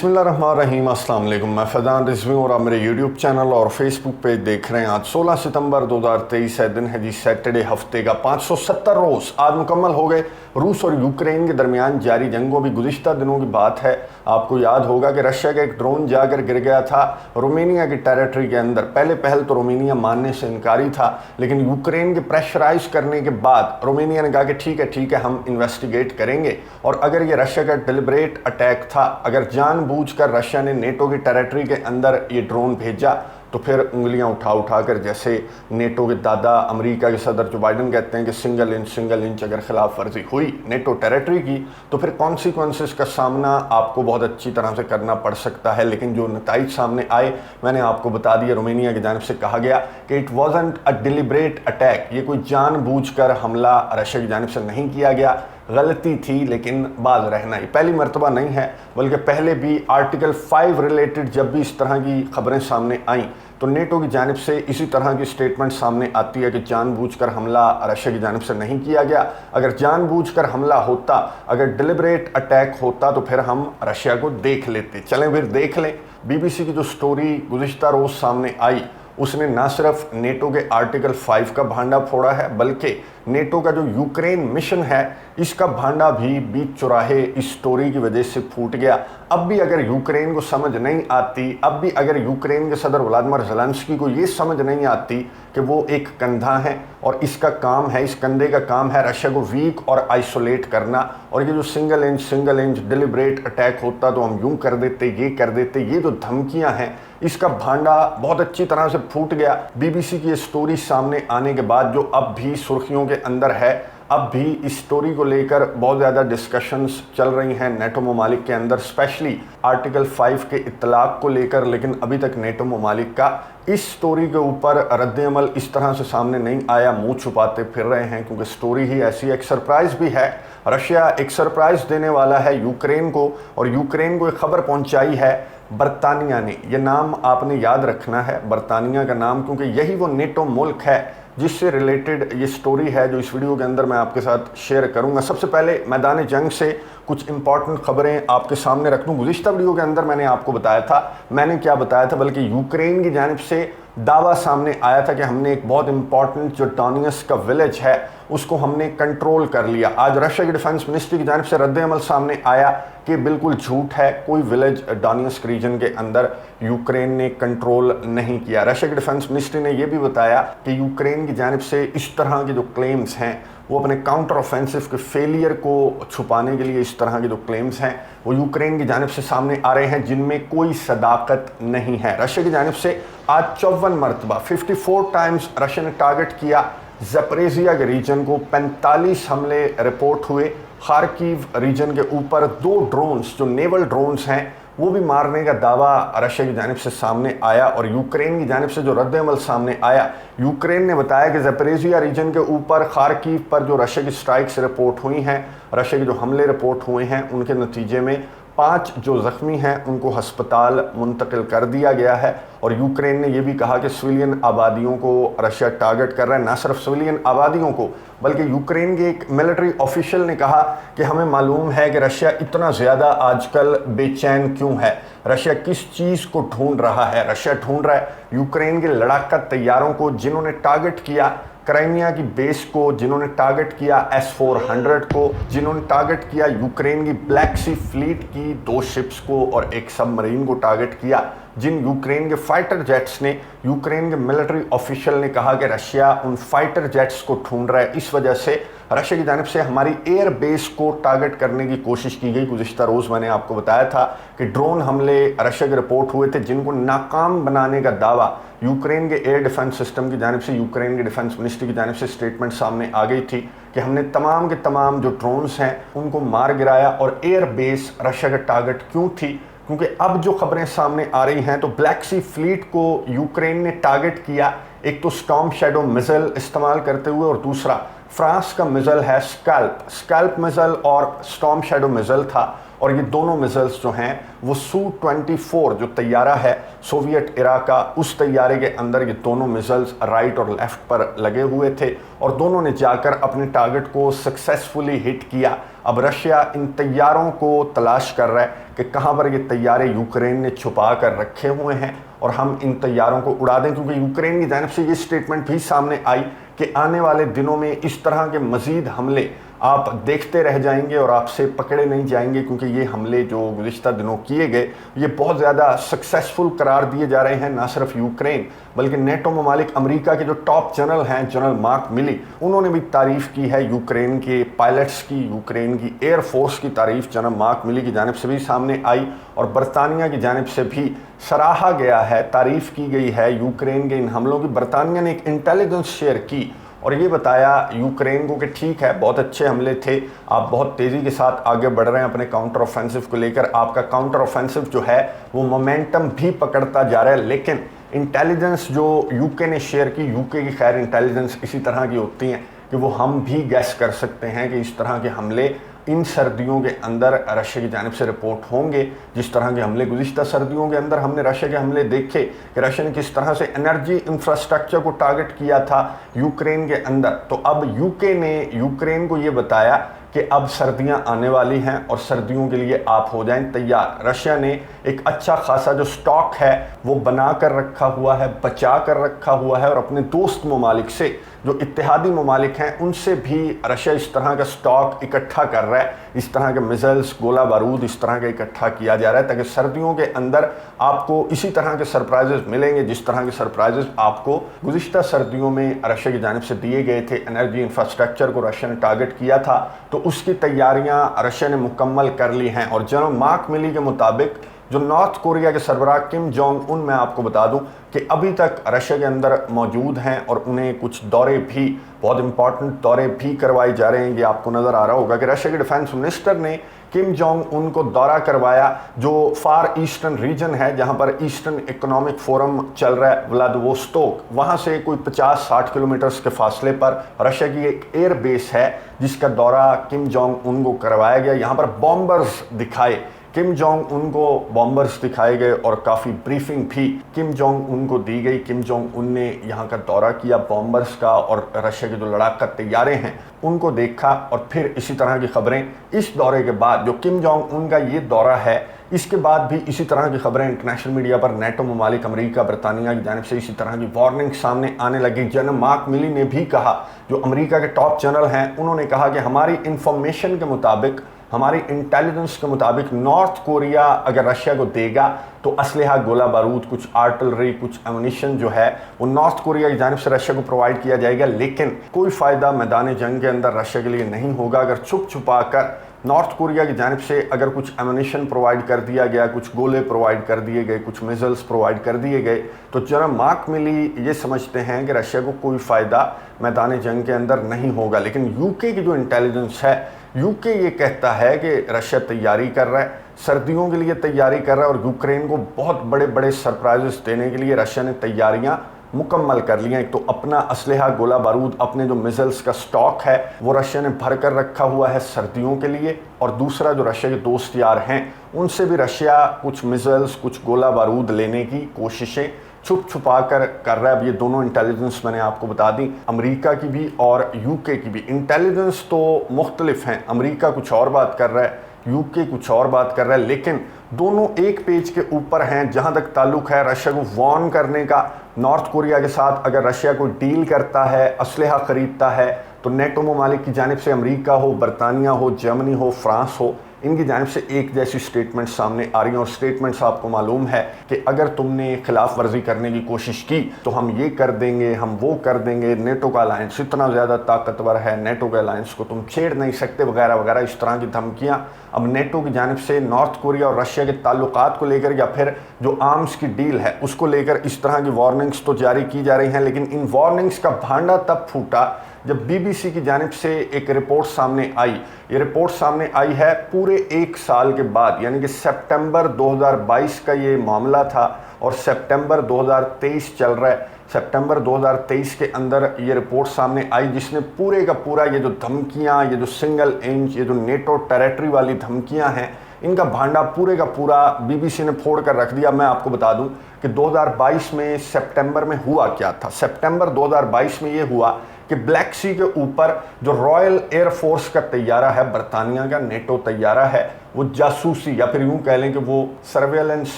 बिस्मिल्लाहिर्रहमानिर्रहीम, अस्सलाम वालेकुम। मैं फैज़ान रिज़वी और आप मेरे यूट्यूब चैनल और फेसबुक पेज देख रहे हैं। आज 16 सितंबर 2023 है, दिन है जी सैटरडे, हफ्ते का 570 रोज़ आज मुकम्मल हो गए। रूस और यूक्रेन के दरमियान जारी जंगों भी गुज़िश्ता दिनों की बात है। आपको याद होगा कि रशिया का एक ड्रोन जाकर गिर गया था रोमेनिया की टेरिटरी के अंदर। पहल तो रोमेनिया मानने से इनकारी था, लेकिन यूक्रेन के प्रेशराइज करने के बाद रोमेनिया ने कहा कि ठीक है हम इन्वेस्टिगेट करेंगे। और अगर ये रशिया का डिलिबरेट अटैक था, अगर जानबूझकर रशिया ने नेटो की टेरिटरी के अंदर ये ड्रोन भेजा, तो फिर उंगलियां उठा कर जैसे नेटो के दादा अमेरिका के सदर जो बाइडन कहते हैं कि सिंगल इंच अगर खिलाफ वर्जी हुई नेटो टेरिटरी की तो फिर कॉन्सिक्वेंसेस का सामना आपको बहुत अच्छी तरह से करना पड़ सकता है। लेकिन जो नतीजे सामने आए मैंने आपको बता दिया। रोमेनिया की जानिब से कहा गया कि it wasn't a deliberate attack, ये कोई जानबूझकर हमला रशिया की जानिब से नहीं किया गया, गलती थी लेकिन बाज रहना ही पहली मरतबा नहीं है, बल्कि पहले भी आर्टिकल 5 रिलेटेड जब भी इस तरह की खबरें सामने आईं तो नेटो की जानिब से इसी तरह की स्टेटमेंट सामने आती है कि जानबूझकर हमला रशिया की जानिब से नहीं किया गया। अगर जानबूझकर हमला होता, अगर डिलिबरेट अटैक होता तो फिर हम रशिया को देख लेते। चलें फिर देख लें। बीबीसी की जो स्टोरी गुज़िश्ता रोज़ सामने आई उसने ना सिर्फ नेटो के आर्टिकल 5 का भांडा फोड़ा है, बल्कि नेटो का जो यूक्रेन मिशन है इसका भांडा भी बीच चौराहे इस स्टोरी की वजह से फूट गया। अब भी अगर यूक्रेन को समझ नहीं आती, अब भी अगर यूक्रेन के सदर व्लादिमीर ज़ेलेंस्की को ये समझ नहीं आती कि वो एक कंधा है और इसका काम है, इस कंधे का काम है रशिया को वीक और आइसोलेट करना, और ये जो सिंगल इंच डिलिबरेट अटैक होता तो हम यूं कर देते, ये कर देते, ये जो धमकियां हैं इसका भांडा बहुत अच्छी तरह से फूट गया। बीबीसी की ये स्टोरी सामने आने के बाद जो अब भी सुर्खियों के अंदर है, अब भी इस स्टोरी को लेकर बहुत ज़्यादा डिस्कशंस चल रही हैं नेटो ममालिक के अंदर, स्पेशली आर्टिकल 5 के इत्तलाक को लेकर। लेकिन अभी तक नेटो ममालिक का इस स्टोरी के ऊपर रद्द-ए-अमल इस तरह से सामने नहीं आया, मुंह छुपाते फिर रहे हैं क्योंकि स्टोरी ही ऐसी। एक सरप्राइज़ भी है, रशिया एक सरप्राइज़ देने वाला है यूक्रेन को, और यूक्रेन को एक खबर पहुंचाई है बरतानिया ने। यह नाम आपने याद रखना है, बरतानिया का नाम, क्योंकि यही वो नेटो मुल्क है जिससे रिलेटेड ये स्टोरी है जो इस वीडियो के अंदर मैं आपके साथ शेयर करूंगा। सबसे पहले मैदान जंग से कुछ इंपॉर्टेंट खबरें आपके सामने रख दूं। गुज़िश्ता वीडियो के अंदर मैंने आपको बताया था, मैंने क्या बताया था, बल्कि यूक्रेन की जानिब से दावा सामने आया था कि हमने एक बहुत इंपॉर्टेंट जो डोनेट्स्क का विलेज है उसको हमने कंट्रोल कर लिया। आज रशिया की डिफेंस मिनिस्ट्री की जानिब से रद्द-ए-अमल सामने आया कि बिल्कुल झूठ है, कोई विलेज डोनेट्स्क रीजन के अंदर यूक्रेन ने कंट्रोल नहीं किया। रशिया की डिफेंस मिनिस्ट्री ने यह भी बताया कि यूक्रेन की जानिब से इस तरह के जो क्लेम्स हैं वो अपने काउंटर ऑफेंसिव के फेलियर को छुपाने के लिए इस तरह के जो क्लेम्स हैं वो यूक्रेन की जानिब से सामने आ रहे हैं जिनमें कोई सदाकत नहीं है। रशिया की जानिब से आज 54 मरतबा 54 टाइम्स रशिया ने टारगेट किया ज़पोरिज़िया के रीजन को। 45 हमले रिपोर्ट हुए। खार्किव रीजन के ऊपर 2 ड्रोन्स जो नेवल ड्रोन्स हैं वो भी मारने का दावा रशिया की जानिब से सामने आया। और यूक्रेन की जानिब से जो रद्द-ए-अमल सामने आया, यूक्रेन ने बताया कि ज़पोरिज़िया रीजन के ऊपर खार्किव पर जो रशिया की स्ट्राइक्स रिपोर्ट हुई हैं, रशिया के जो हमले रिपोर्ट हुए हैं, उनके नतीजे में 5 जो ज़ख्मी हैं उनको हस्पताल मुंतकिल कर दिया गया है। और यूक्रेन ने यह भी कहा कि सिविलियन आबादियों को रशिया टारगेट कर रहा है। ना सिर्फ सिविलियन आबादियों को, बल्कि यूक्रेन के एक मिलिट्री ऑफिशियल ने कहा कि हमें मालूम है कि रशिया इतना ज़्यादा आजकल बेचैन क्यों है, रशिया किस चीज़ को ढूंढ रहा है। रशिया ढूंढ रहा है यूक्रेन के लड़ाका तैयारों को जिन्होंने टारगेट किया क्राइमिया की बेस को, जिन्होंने टारगेट किया S-400 को, जिन्होंने टारगेट किया यूक्रेन की ब्लैक सी फ्लीट की 2 शिप्स को और एक सबमरीन को टारगेट किया, जिन यूक्रेन के फाइटर जेट्स ने, यूक्रेन के मिलिट्री ऑफिशियल ने कहा कि रशिया उन फाइटर जेट्स को ढूंढ रहा है। इस वजह से रशिया की जानिब से हमारी एयर बेस को टारगेट करने की कोशिश की गई। गुज़िश्ता रोज़ मैंने आपको बताया था कि ड्रोन हमले रशिया के रिपोर्ट हुए थे जिनको नाकाम बनाने का दावा यूक्रेन के एयर डिफेंस सिस्टम की जानिब से, यूक्रेन के डिफेंस मिनिस्ट्री की जानिब से स्टेटमेंट सामने आ गई थी कि हमने तमाम के तमाम जो ड्रोन्स हैं उनको मार गिराया। और एयर बेस रशिया का टारगेट क्यों थी, क्योंकि अब जो खबरें सामने आ रही हैं तो ब्लैक सी फ्लीट को यूक्रेन ने टारगेट किया, एक तो स्टॉर्म शैडो मिसाइल इस्तेमाल करते हुए, और दूसरा फ्रांस का मिसाइल है स्कैल्प मिसाइल और स्टॉर्म शैडो मिसाइल था। और ये दोनों मिसाइल्स जो हैं वो Su-24 जो तैयारा है सोवियत इरा का, उस तैयारे के अंदर ये दोनों मिसाइल्स राइट और लेफ्ट पर लगे हुए थे और दोनों ने जाकर अपने टारगेट को सक्सेसफुली हिट किया। अब रशिया इन तैयारों को तलाश कर रहा है कि कहाँ पर ये तैयारे यूक्रेन ने छुपा कर रखे हुए हैं और हम इन तैयारों को उड़ा दें, क्योंकि यूक्रेन की जानिब से ये स्टेटमेंट भी सामने आई कि आने वाले दिनों में इस तरह के मजीद हमले आप देखते रह जाएंगे और आपसे पकड़े नहीं जाएंगे, क्योंकि ये हमले जो गुज़िश्ता दिनों किए गए ये बहुत ज़्यादा सक्सेसफुल करार दिए जा रहे हैं। ना सिर्फ यूक्रेन बल्कि नेटो ममालिक, अमेरिका के जो टॉप जनरल हैं जनरल मार्क मिली, उन्होंने भी तारीफ़ की है यूक्रेन के पायलट्स की, यूक्रेन की एयरफोर्स की तारीफ़ जनरल मार्क मिली की जानिब से भी सामने आई और बरतानिया की जानिब से भी सराहा गया है, तारीफ़ की गई है यूक्रेन के इन हमलों की। बरतानिया ने एक इंटेलिजेंस शेयर की और ये बताया यूक्रेन को कि ठीक है, बहुत अच्छे हमले थे, आप बहुत तेज़ी के साथ आगे बढ़ रहे हैं अपने काउंटर ऑफेंसिव को लेकर, आपका काउंटर ऑफेंसिव जो है वो मोमेंटम भी पकड़ता जा रहा है। लेकिन इंटेलिजेंस जो यूके ने शेयर की, यूके की खैर इंटेलिजेंस इसी तरह की होती हैं कि वो हम भी गैस कर सकते हैं कि इस तरह के हमले इन सर्दियों के अंदर रशिया की जानिब से रिपोर्ट होंगे। जिस तरह के हमले गुज़िश्ता सर्दियों के अंदर हमने रशिया के हमले देखे कि रशिया ने किस तरह से एनर्जी इंफ्रास्ट्रक्चर को टारगेट किया था यूक्रेन के अंदर, तो अब यूके ने यूक्रेन को ये बताया कि अब सर्दियां आने वाली हैं और सर्दियों के लिए आप हो जाएं तैयार। रशिया ने एक अच्छा खासा जो स्टॉक है वो बना कर रखा हुआ है, बचा कर रखा हुआ है और अपने दोस्त ममालिक से, जो इत्तेहादी ममालिक हैं, उनसे भी रशिया इस तरह का स्टॉक इकट्ठा कर रहा है। इस तरह के मिसाइल्स, गोला बारूद इस तरह का इकट्ठा किया जा रहा है ताकि सर्दियों के अंदर आपको इसी तरह के सरप्राइजेस मिलेंगे जिस तरह के सरप्राइजेस आपको गुज़िश्ता सर्दियों में रशिया की जानिब से दिए गए थे। एनर्जी इंफ्रास्ट्रक्चर को रशिया ने टारगेट किया था तो उसकी तैयारियां रशिया ने मुकम्मल कर ली हैं। और जनरल मार्क मिली के मुताबिक जो नॉर्थ कोरिया के सरबराह किम जोंग उन, मैं आपको बता दूं कि अभी तक रशिया के अंदर मौजूद हैं और उन्हें कुछ दौरे भी, बहुत इंपॉर्टेंट दौरे भी करवाए जा रहे हैं। ये आपको नज़र आ रहा होगा कि रशिया के डिफेंस मिनिस्टर ने किम जोंग उन को दौरा करवाया जो फार ईस्टर्न रीजन है, जहां पर ईस्टर्न इकोनॉमिक फोरम चल रहा है व्लादिवोस्तोक, वहां से कोई 50-60 किलोमीटर के फासले पर रशिया की एक एयर बेस है जिसका दौरा किम जोंग उन को करवाया गया। यहाँ पर बॉम्बर्स दिखाए, किम जोंग उन को बॉम्बर्स दिखाए गए और काफ़ी ब्रीफिंग भी किम जोंग उन को दी गई। किम जोंग उन ने यहाँ का दौरा किया बॉम्बर्स का और रशिया के जो लड़ाका तैयारे हैं उनको देखा और फिर इसी तरह की खबरें इस दौरे के बाद, जो किम जोंग उन का ये दौरा है, इसके बाद भी इसी तरह की खबरें इंटरनेशनल मीडिया पर नेटो ममालिक, अमेरिका, बरतानिया की जानिब से इसी तरह की वार्निंग सामने आने लगी। जनरल मार्क मिली ने भी कहा, जो अमेरिका के टॉप जनरल हैं, उन्होंने कहा कि हमारी इंफॉर्मेशन के मुताबिक, हमारी इंटेलिजेंस के मुताबिक नॉर्थ कोरिया अगर रशिया को देगा तो असलहा, गोला बारूद, कुछ आर्टिलरी, कुछ एमुनिशन जो है वो नॉर्थ कोरिया की जानिब से रशिया को प्रोवाइड किया जाएगा। लेकिन कोई फ़ायदा मैदान जंग के अंदर रशिया के लिए नहीं होगा अगर छुप छुपा कर नॉर्थ कोरिया की जानिब से अगर कुछ एमुनिशन प्रोवाइड कर दिया गया, कुछ गोले प्रोवाइड कर दिए गए, कुछ मिसाइल्स प्रोवाइड कर दिए गए, तो जनरल मार्क मिली ये समझते हैं कि रशिया को कोई फ़ायदा मैदान जंग के अंदर नहीं होगा। लेकिन यूके की जो इंटेलिजेंस है, यूके ये कहता है कि रशिया तैयारी कर रहा है, सर्दियों के लिए तैयारी कर रहा है और यूक्रेन को बहुत बड़े बड़े सरप्राइजेस देने के लिए रशिया ने तैयारियां मुकम्मल कर लिया। एक तो अपना असलहा, गोला बारूद, अपने जो मिसाइल्स का स्टॉक है वो रशिया ने भर कर रखा हुआ है सर्दियों के लिए, और दूसरा जो रशिया के दोस्त यार हैं उनसे भी रशिया कुछ मिसाइल्स, कुछ गोला बारूद लेने की कोशिशें छुप छुपा कर रहा है। अब ये दोनों इंटेलिजेंस मैंने आपको बता दी, अमेरिका की भी और यूके की भी। इंटेलिजेंस तो मुख्तलिफ हैं, अमेरिका कुछ और बात कर रहा है, यूके कुछ और बात कर रहा है, लेकिन दोनों एक पेज के ऊपर हैं जहां तक ताल्लुक है रशिया को वार्न करने का। नॉर्थ कोरिया के साथ अगर रशिया को डील करता है, असलहा खरीदता है, तो नेटो ममालिक की जानिब से अमेरिका हो, बरतानिया हो, जर्मनी हो, फ्रांस हो, इनकी जानिब से एक जैसी स्टेटमेंट सामने आ रही हैं। और स्टेटमेंट्स आपको मालूम है कि अगर तुमने खिलाफ वर्जी करने की कोशिश की तो हम ये कर देंगे, हम वो कर देंगे, नेटो का अलायंस इतना ज़्यादा ताकतवर है, नेटो के अलायंस को तुम छेड़ नहीं सकते, वगैरह वगैरह, इस तरह की धमकियाँ अब नेटो की जानिब से नॉर्थ कोरिया और रशिया के ताल्लुकात को लेकर या फिर जो आर्म्स की डील है उसको लेकर इस तरह की वार्निंग्स तो जारी की जा रही हैं। लेकिन इन वार्निंग्स का भांडा तब फूटा जब बीबीसी की जानिब से एक रिपोर्ट सामने आई। ये रिपोर्ट सामने आई है पूरे एक साल के बाद, यानी कि सितंबर 2022 का ये मामला था और सितंबर 2023 चल रहा है। सितंबर 2023 के अंदर ये रिपोर्ट सामने आई जिसने पूरे का पूरा ये जो धमकियां, ये जो सिंगल इंच, ये जो नेटो टेरिटरी वाली धमकियां हैं, इनका भांडा पूरे का पूरा बीबीसी ने फोड़ कर रख दिया। मैं आपको बता दूं कि 2022 में सितंबर में हुआ क्या था। सितंबर 2022 में ये हुआ कि ब्लैक सी के ऊपर जो रॉयल एयरफोर्स का तैयारा है, बरतानिया का नेटो तैयारा है, वो जासूसी या फिर यूं कह लें कि वो सर्वेलेंस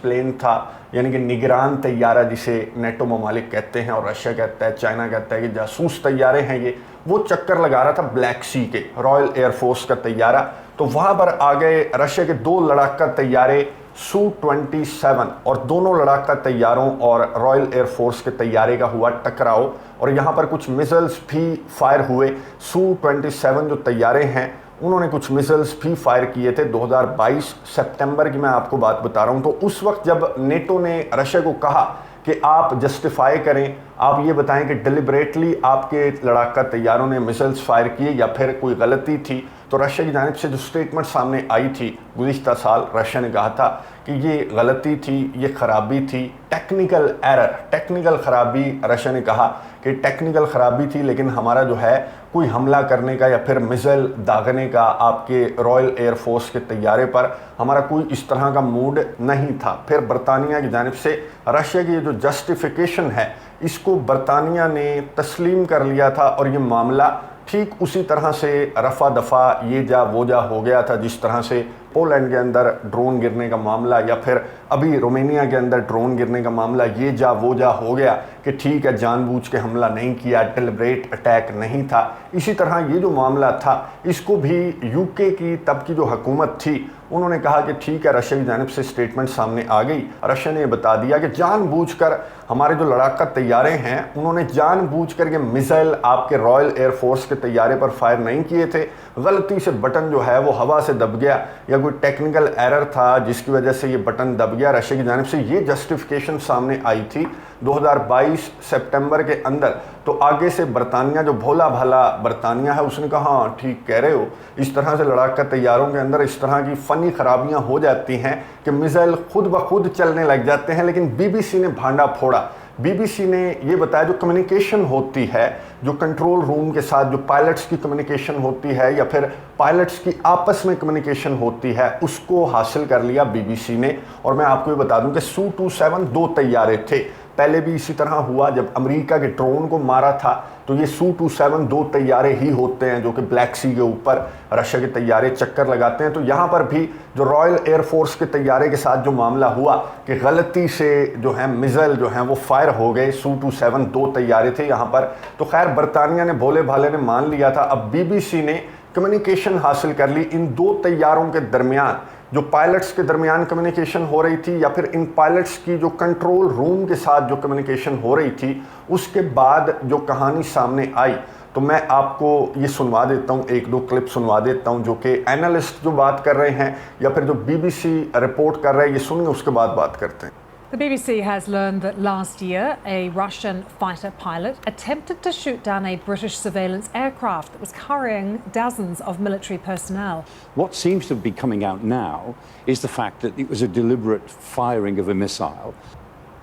प्लेन था, यानी कि निगरान तैयारा जिसे नेटो ममालिक कहते हैं और रशिया कहता है, चाइना कहता है कि जासूस तैयारे हैं ये, वो चक्कर लगा रहा था ब्लैक सी के, रॉयल एयरफोर्स का तैयारा। तो वहां पर आ गए रशिया के 2 लड़ाका तैयारे Su-27 और दोनों लड़ाका तैयारों और रॉयल एयरफोर्स के तैयारे का हुआ टकराव और यहाँ पर कुछ मिसाइल्स भी फायर हुए। Su-27 जो तैयारे हैं उन्होंने कुछ मिसाइल्स भी फायर किए थे। 2022 सितंबर की मैं आपको बात बता रहा हूँ। तो उस वक्त जब नेटो ने रशिया को कहा कि आप जस्टिफाई करें, आप ये बताएं कि डिलिबरेटली आपके लड़ाका तैयारों ने मिसाइल्स फायर किए या फिर कोई गलती थी, तो रशिया की जानिब से जो स्टेटमेंट सामने आई थी गुज़िश्ता साल, रशिया ने कहा था कि ये गलती थी, ये खराबी थी, टेक्निकल एरर, टेक्निकल खराबी। रशिया ने कहा कि टेक्निकल खराबी थी, लेकिन हमारा जो है कोई हमला करने का या फिर मिसाइल दागने का आपके रॉयल एयरफोर्स के तैयारे पर हमारा कोई इस तरह का मूड नहीं था। फिर बरतानिया की जानिब से रशिया की जो जस्टिफिकेशन है इसको बरतानिया ने तस्लीम कर लिया था और ये मामला ठीक उसी तरह से रफा दफा ये जा वो जा हो गया था जिस तरह से पोलैंड के अंदर ड्रोन गिरने का मामला या फिर अभी रोमानिया के अंदर ड्रोन गिरने का मामला ये जा वो जा हो गया कि ठीक है जानबूझ के हमला नहीं किया, डिलिबरेट अटैक नहीं था। इसी तरह ये जो मामला था इसको भी यूके की तब की जो हुकूमत थी उन्होंने कहा कि ठीक है, रशिया की जानिब से स्टेटमेंट सामने आ गई। रशिया ने बता दिया कि जानबूझकर हमारे जो लड़ाका तैयारे हैं उन्होंने जानबूझकर के मिसाइल आपके रॉयल एयरफोर्स के तैयारे पर फायर नहीं किए थे, गलती से बटन जो है वो हवा से दब गया या कोई टेक्निकल एरर था जिसकी वजह से ये बटन दब गया। रशिया की जानिब से ये जस्टिफिकेशन सामने आई थी 2022 सितंबर के अंदर। तो आगे से बरतानिया, जो भोला भाला बरतानिया है, उसने कहा हाँ ठीक कह रहे हो, इस तरह से लड़ाका तैयारों के अंदर इस तरह की फ़नी खराबियां हो जाती हैं कि मिसाइल खुद ब खुद चलने लग जाते हैं। लेकिन बीबीसी ने भांडा फोड़ा। बीबीसी ने ये बताया जो कम्युनिकेशन होती है, जो कंट्रोल रूम के साथ जो पायलट्स की कम्युनिकेशन होती है या फिर पायलट्स की आपस में कम्युनिकेशन होती है, उसको हासिल कर लिया बीबीसी ने। और मैं आपको ये बता दूं कि Su-27 2 तैयारे थे। पहले भी इसी तरह हुआ जब अमेरिका के ड्रोन को मारा था, तो ये Su-27 2 तैयारे ही होते हैं जो कि ब्लैक सी के ऊपर रशिया के तैयारे चक्कर लगाते हैं। तो यहाँ पर भी जो रॉयल एयरफोर्स के तैयारे के साथ जो मामला हुआ कि गलती से जो है मिसाइल जो हैं वो फायर हो गए, Su-27 2 तैयारे थे यहाँ पर। तो खैर बरतानिया ने भोले भाले ने मान लिया था। अब बीबीसी ने कम्युनिकेशन हासिल कर ली इन 2 तैयारों के दरमियान, जो पायलट्स के दरमियान कम्युनिकेशन हो रही थी या फिर इन पायलट्स की जो कंट्रोल रूम के साथ जो कम्युनिकेशन हो रही थी। उसके बाद जो कहानी सामने आई तो मैं आपको ये सुनवा देता हूँ, 1-2 क्लिप सुनवा देता हूँ जो कि एनालिस्ट जो बात कर रहे हैं या फिर जो बीबीसी रिपोर्ट कर रहे हैं, ये सुनिए, उसके बाद बात करते हैं। The BBC has learned that last year a Russian fighter pilot attempted to shoot down a British surveillance aircraft that was carrying dozens of military personnel. What seems to be coming out now is the fact that it was a deliberate firing of a missile.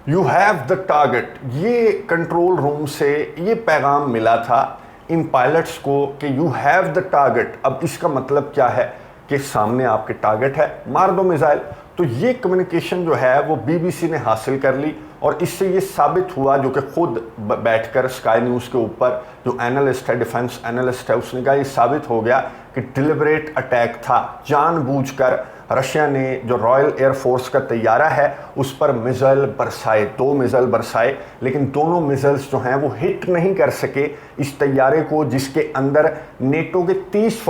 You have the target. ये control room से ये पैगाम मिला था इन pilots को कि you have the target। अब इसका मतलब क्या है कि सामने आपके टारगेट है, मार दो मिसाइल। तो ये कम्युनिकेशन जो है वो बीबीसी ने हासिल कर ली और इससे ये साबित हुआ, जो कि खुद बैठकर स्काई न्यूज़ के ऊपर जो एनालिस्ट है, डिफेंस एनालिस्ट है, उसने कहा ये साबित हो गया कि डिलिबरेट अटैक था। जानबूझकर रशिया ने जो रॉयल एयरफोर्स का तैयारा है उस पर मिसाइल बरसाए, 2 मिसाइल बरसाए, लेकिन दोनों मिसाइल्स जो हैं वो हिट नहीं कर सके इस तैयारे को, जिसके अंदर नेटो के 30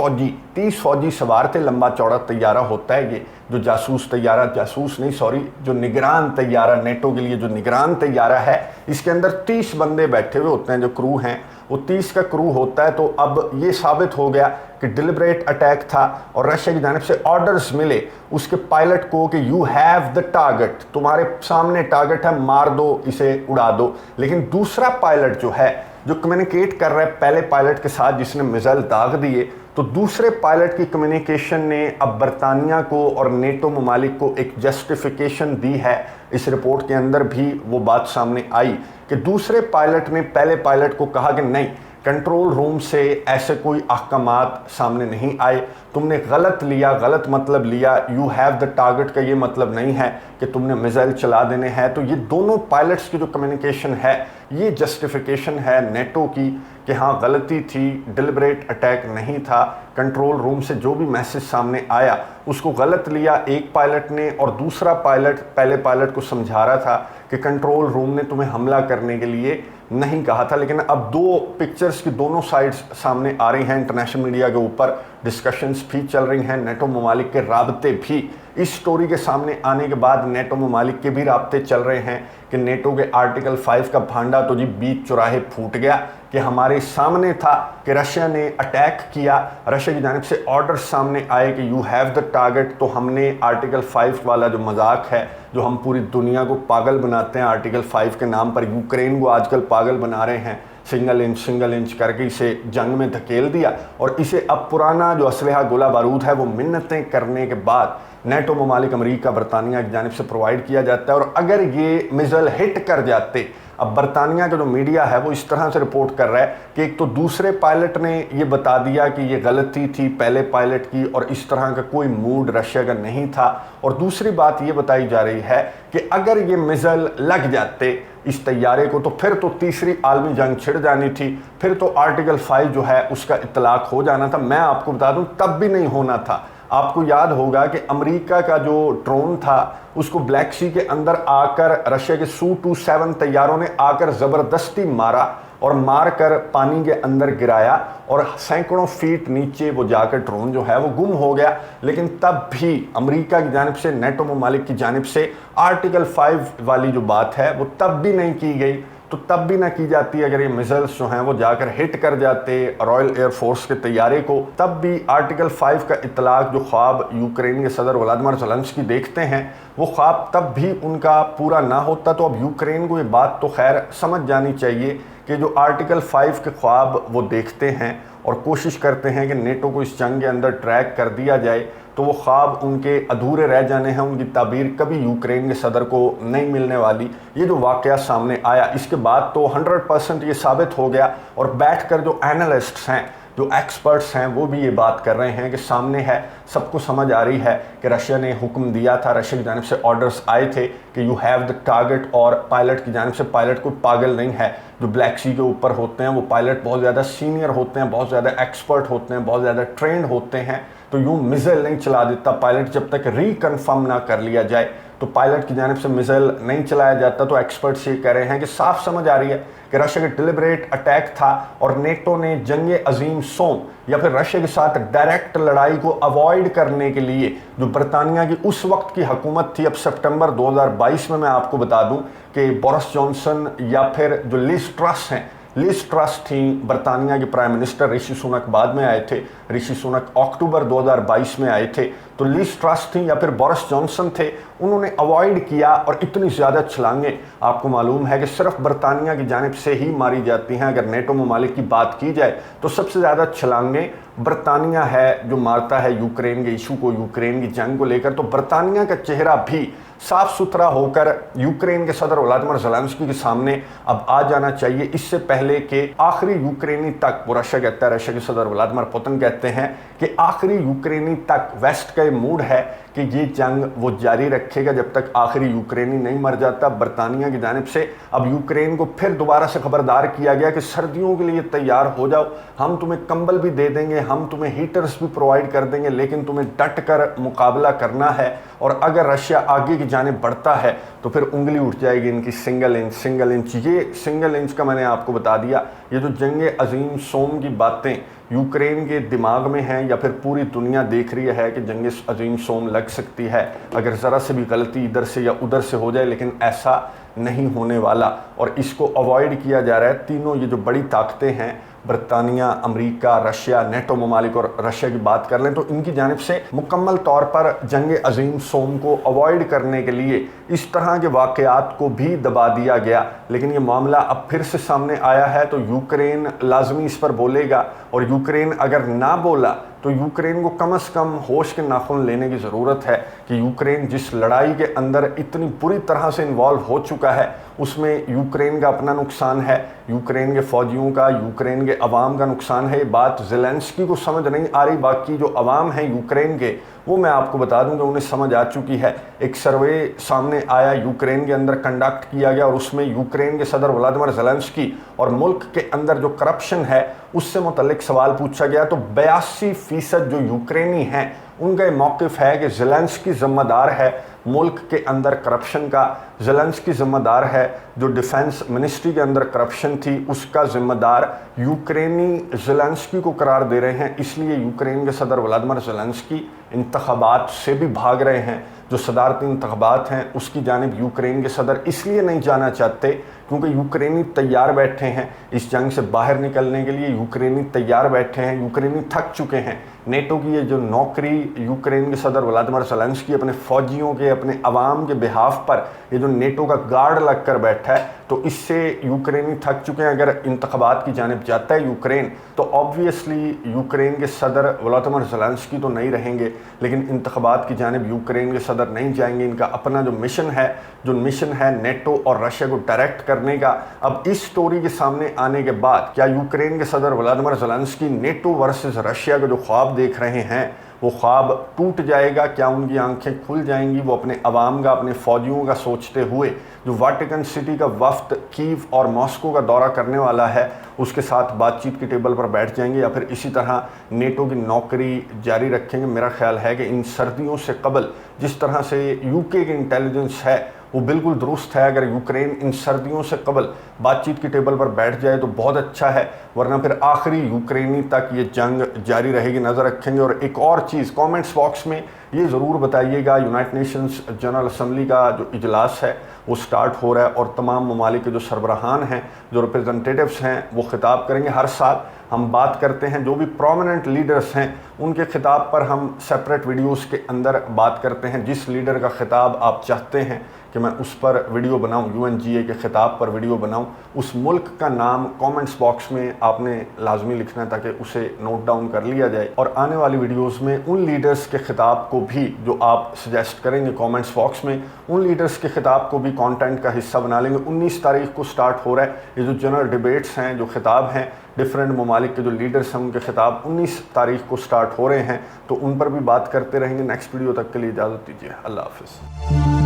फौजी सवार थे। लंबा चौड़ा तैयारा होता है ये, जो जासूस तैयारा, जासूस नहीं सॉरी, जो निगरान तैयारा, नेटो के लिए जो निगरान तैयारा है, इसके अंदर 30 बंदे बैठे हुए होते हैं, जो क्रू हैं वो 30 का क्रू होता है। तो अब ये साबित हो गया कि डिलिबरेट अटैक था और रशिया की जानिब से ऑर्डर्स मिले उसके पायलट को कि यू हैव द टारगेट, तुम्हारे सामने टारगेट है, मार दो इसे, उड़ा दो। लेकिन दूसरा पायलट जो है, जो कम्युनिकेट कर रहा है पहले पायलट के साथ जिसने मिसाइल दाग दिए, तो दूसरे पायलट की कम्युनिकेशन ने अब बरतानिया को और नेटो ममालिक को एक जस्टिफिकेशन दी है। इस रिपोर्ट के अंदर भी वो बात सामने आई कि दूसरे पायलट ने पहले पायलट को कहा कि नहीं, कंट्रोल रूम से ऐसे कोई अहकामात सामने नहीं आए। तुमने गलत लिया, गलत मतलब लिया, यू हैव द टारगेट का ये मतलब नहीं है कि तुमने मिसाइल चला देने हैं। तो ये दोनों पायलट्स की जो कम्युनिकेशन है ये जस्टिफिकेशन है नेटो की कि हाँ गलती थी, डिलिबरेट अटैक नहीं था। कंट्रोल रूम से जो भी मैसेज सामने आया उसको गलत लिया एक पायलट ने, और दूसरा पायलट पहले पायलट को समझा रहा था कि कंट्रोल रूम ने तुम्हें हमला करने के लिए नहीं कहा था। लेकिन अब दो पिक्चर्स की दोनों साइड्स सामने आ रही हैं, इंटरनेशनल मीडिया के ऊपर डिस्कशंस भी चल रही हैं, नेटो ममालिक के राबते भी इस स्टोरी के सामने आने के बाद नेटो ममालिक के भी राबते चल रहे हैं कि नेटो के आर्टिकल 5 का भांडा तो जी बीच चौराहे फूट गया कि हमारे सामने था कि रशिया ने अटैक किया, रशिया की जानिब से ऑर्डर सामने आए कि यू हैव द टारगेट, तो हमने आर्टिकल 5 वाला जो मजाक है, जो हम पूरी दुनिया को पागल बनाते हैं आर्टिकल 5 के नाम पर, यूक्रेन को आजकल पागल बना रहे हैं, सिंगल इंच करके इसे जंग में धकेल दिया, और इसे अब पुराना जो असलहा गोला बारूद है वो मिन्नतें करने के बाद नेटो ममालिक अमेरिका बरतानिया की जानिब से प्रोवाइड किया जाता है। और अगर ये मिसाइल हिट कर जाते, अब बरतानिया का जो मीडिया है वो इस तरह से रिपोर्ट कर रहा है कि एक तो दूसरे पायलट ने ये बता दिया कि ये गलती थी पहले पायलट की और इस तरह का कोई मूड रशिया का नहीं था, और दूसरी बात ये बताई जा रही है कि अगर ये मिसाइल लग जाते इस तैयारे को तो फिर तो तीसरी आलमी जंग छिड़ जानी थी, फिर तो आर्टिकल 5 जो है उसका इतलाक हो जाना था। मैं आपको बता दूं तब भी नहीं होना था। आपको याद होगा कि अमेरिका का जो ड्रोन था उसको ब्लैक सी के अंदर आकर रशिया के Su-27 तैयारों ने आकर ज़बरदस्ती मारा और मारकर पानी के अंदर गिराया, और सैकड़ों फीट नीचे वो जाकर ड्रोन जो है वो गुम हो गया। लेकिन तब भी अमेरिका की जानिब से, नेटो ममालिक की जानिब से आर्टिकल 5 वाली जो बात है वो तब भी नहीं की गई। तो तब भी ना की जाती अगर ये मिसाइल्स जो हैं वो जाकर हिट कर जाते रॉयल एयरफोर्स के तैयारे को, तब भी आर्टिकल 5 का इतलाक जो ख्वाब यूक्रेन के सदर व्लादिमीर ज़ेलेंस्की देखते हैं वो ख्वाब तब भी उनका पूरा ना होता। तो अब यूक्रेन को ये बात तो खैर समझ जानी चाहिए कि जो आर्टिकल 5 के ख्वाब वो देखते हैं और कोशिश करते हैं कि नेटो को इस जंग के अंदर ट्रैक कर दिया जाए, तो वो ख्वाब उनके अधूरे रह जाने हैं, उनकी ताबीर कभी यूक्रेन के सदर को नहीं मिलने वाली। ये जो वाक़या सामने आया इसके बाद तो 100% ये साबित हो गया, और बैठकर जो एनालिस्ट्स हैं, जो एक्सपर्ट्स हैं, वो भी ये बात कर रहे हैं कि सामने है, सबको समझ आ रही है कि रशिया ने हुक्म दिया था, रशिया की जानिब से ऑर्डर्स आए थे कि यू हैव द टारगेट, और पायलट की जानिब से, पायलट कोई पागल नहीं है, जो ब्लैक सी के ऊपर होते हैं वो पायलट बहुत ज़्यादा सीनियर होते हैं, बहुत ज़्यादा एक्सपर्ट होते हैं, बहुत ज़्यादा ट्रेंड होते हैं। तो यूँ मिसाइल नहीं चला देता पायलट जब तक रिकन्फर्म ना कर लिया जाए। तो पायलट की जानिब से मिसाइल नहीं चलाया जाता। तो एक्सपर्ट्स ये कह रहे हैं कि साफ समझ आ रही है कि रशिया का डिलिबरेट अटैक था, और नेटो ने जंग अजीम सोम या फिर रशिया के साथ डायरेक्ट लड़ाई को अवॉइड करने के लिए, जो बरतानिया की उस वक्त की हुकूमत थी, अब सितंबर 2022 में मैं आपको बता दूं कि बोरिस जॉनसन या फिर जो लिज ट्रस हैं, लिज ट्रस थी बरतानिया के प्राइम मिनिस्टर, ऋषि सुनक बाद में आए थे, ऋषि सुनक अक्टूबर 2022 में आए थे, तो लिज ट्रस थी या फिर बोरिस जॉनसन थे, उन्होंने अवॉइड किया। और इतनी ज़्यादा छलांगें आपको मालूम है कि सिर्फ बरतानिया की जानिब से ही मारी जाती हैं। अगर नेटो ममालिक की बात की जाए तो सबसे ज़्यादा छलांगें बरतानिया है जो मारता है यूक्रेन के इशू को, यूक्रेन की जंग को लेकर। तो बरतानिया का चेहरा भी साफ सुथरा होकर यूक्रेन के सदर व्लादिमीर ज़ेलेंस्की के सामने अब आ जाना चाहिए, इससे पहले कि आखिरी यूक्रेनी तक, वो रशिया कहता है, रशिया के सदर व्लादिमीर पुतिन कहते हैं कि आखिरी यूक्रेनी तक वेस्ट का मूड है कि ये जंग वो जारी रखेगा जब तक आखिरी यूक्रेनी नहीं मर जाता। बरतानिया की जानिब से अब यूक्रेन को फिर दोबारा से खबरदार किया गया कि सर्दियों के लिए तैयार हो जाओ, हम तुम्हें कंबल भी दे देंगे, हम तुम्हें हीटर्स भी प्रोवाइड कर देंगे, लेकिन तुम्हें डट कर मुकाबला करना है। और अगर रशिया आगे की जानिब बढ़ता है तो फिर उंगली उठ जाएगी इनकी सिंगल इंच। ये सिंगल इंच का मैंने आपको बता दिया। ये जो जंग अजीम सोम की बातें यूक्रेन के दिमाग में हैं या फिर पूरी दुनिया देख रही है कि जंग अजीम सोम लग सकती है अगर ज़रा से भी गलती इधर से या उधर से हो जाए, लेकिन ऐसा नहीं होने वाला और इसको अवॉइड किया जा रहा है। तीनों ये जो बड़ी ताकतें हैं, बरतानिया, अमेरिका, रशिया, नेटो ममालिक और रशिया की बात कर लें तो इनकी जानिब से मुकम्मल तौर पर जंग अजीम सोम को अवॉइड करने के लिए इस तरह के वाक़यात को भी दबा दिया गया। लेकिन ये मामला अब फिर से सामने आया है तो यूक्रेन लाजमी इस पर बोलेगा, और यूक्रेन अगर ना बोला तो यूक्रेन को कम से कम होश के नाखून लेने की ज़रूरत है कि यूक्रेन जिस लड़ाई के अंदर इतनी बुरी तरह से इन्वॉल्व हो चुका है उसमें यूक्रेन का अपना नुकसान है, यूक्रेन के फौजियों का, यूक्रेन के अवाम का नुकसान है। ये बात ज़ेलेंस्की को समझ नहीं आ रही, बाकी जो अवाम है यूक्रेन के वो मैं आपको बता दूं कि उन्हें समझ आ चुकी है। एक सर्वे सामने आया, यूक्रेन के अंदर कंडक्ट किया गया और उसमें यूक्रेन के सदर व्लादिमीर ज़ेलेंस्की और मुल्क के अंदर जो करप्शन है उससे मुतल्लिक सवाल पूछा गया। तो 82% जो यूक्रेनी हैं उनका ये मौक़िफ़ है कि ज़ेलेंस्की ज़िम्मेदार है मुल्क के अंदर करप्शन का, ज़ेलेंस्की ज़िम्मेदार है जो डिफेंस मिनिस्ट्री के अंदर करप्शन थी उसका ज़िम्मेदार यूक्रेनी ज़ेलेंस्की को करार दे रहे हैं। इसलिए यूक्रेन के सदर व्लादिमीर ज़ेलेंस्की इंतखाबात से भी भाग रहे हैं। जो सदारती इंतखाबात हैं उसकी जानिब यूक्रेन के सदर इसलिए नहीं जाना चाहते क्योंकि यूक्रेनी तैयार बैठे हैं इस जंग से बाहर निकलने के लिए। यूक्रेनी तैयार बैठे हैं, यूक्रेनी थक चुके हैं। नेटो की ये जो नौकरी यूक्रेन के सदर व्लादिमीर ज़ेलेंस्की अपने फ़ौजियों के, अपने अवाम के बिहाफ पर ये जो नेटो का गार्ड लग कर बैठा है, तो इससे यूक्रेनी थक चुके हैं। अगर इंतखाबात की जानिब जाता है यूक्रेन तो ऑब्वियसली यूक्रेन के सदर व्लादिमीर ज़ेलेंस्की तो नहीं रहेंगे, लेकिन इंतखाबात की जानिब यूक्रेन के सदर नहीं जाएंगे। इनका अपना जो मिशन है नेटो और रशिया को डायरेक्ट करने का। अब इस स्टोरी के सामने आने के बाद क्या यूक्रेन के सदर Vladimir Zelensky NATO versus Russia का जो ख्वाब देख रहे हैं वो ख्वाब टूट जाएगा? क्या उनकी आंखें खुल जाएंगी? वो अपने अवाम का, अपने फ़ौजियों का सोचते हुए जो वाटिकन सिटी का वफ्द कीव और मॉस्को का दौरा करने वाला है उसके साथ बातचीत की टेबल पर बैठ जाएंगे या फिर इसी तरह नेटो की नौकरी जारी रखेंगे? मेरा ख्याल है कि इन सर्दियों से कबल जिस तरह से यूके की इंटेलिजेंस है वो बिल्कुल दुरुस्त है। अगर यूक्रेन इन सर्दियों से कबल बातचीत की टेबल पर बैठ जाए तो बहुत अच्छा है, वरना फिर आखिरी यूक्रेनी तक ये जंग जारी रहेगी। नज़र रखेंगे। और एक और चीज़ कमेंट्स बॉक्स में ये ज़रूर बताइएगा, यूनाइटेड नेशंस जनरल असम्बली का जो इजलास है वो स्टार्ट हो रहा है और तमाम ममालिक के जो सरबराहान हैं, जो रिप्रेजेंटेटिव्स हैं वो खिताब करेंगे। हर साल हम बात करते हैं, जो भी प्रोमिनेंट लीडर्स हैं उनके खिताब पर हम सेपरेट वीडियोस के अंदर बात करते हैं। जिस लीडर का खिताब आप चाहते हैं कि मैं उस पर वीडियो बनाऊं, UNGA के खिताब पर वीडियो बनाऊं, उस मुल्क का नाम कमेंट्स बॉक्स में आपने लाजमी लिखना है ताकि उसे नोट डाउन कर लिया जाए। और आने वाली वीडियोस में उन लीडर्स के खिताब को भी जो आप सजेस्ट करेंगे कमेंट्स बॉक्स में, उन लीडर्स के खिताब को भी कंटेंट का हिस्सा बना लेंगे। 19 तारीख को स्टार्ट हो रहा है ये जो जनरल डिबेट्स हैं, जो खिताब हैं डिफरेंट ममालिक के जो लीडर्स हैं उनके खिताब 19 तारीख को स्टार्ट हो रहे हैं, तो उन पर भी बात करते रहेंगे। नेक्स्ट वीडियो तक के लिए इजाज़त दीजिए। अल्लाह हाफ़िज़।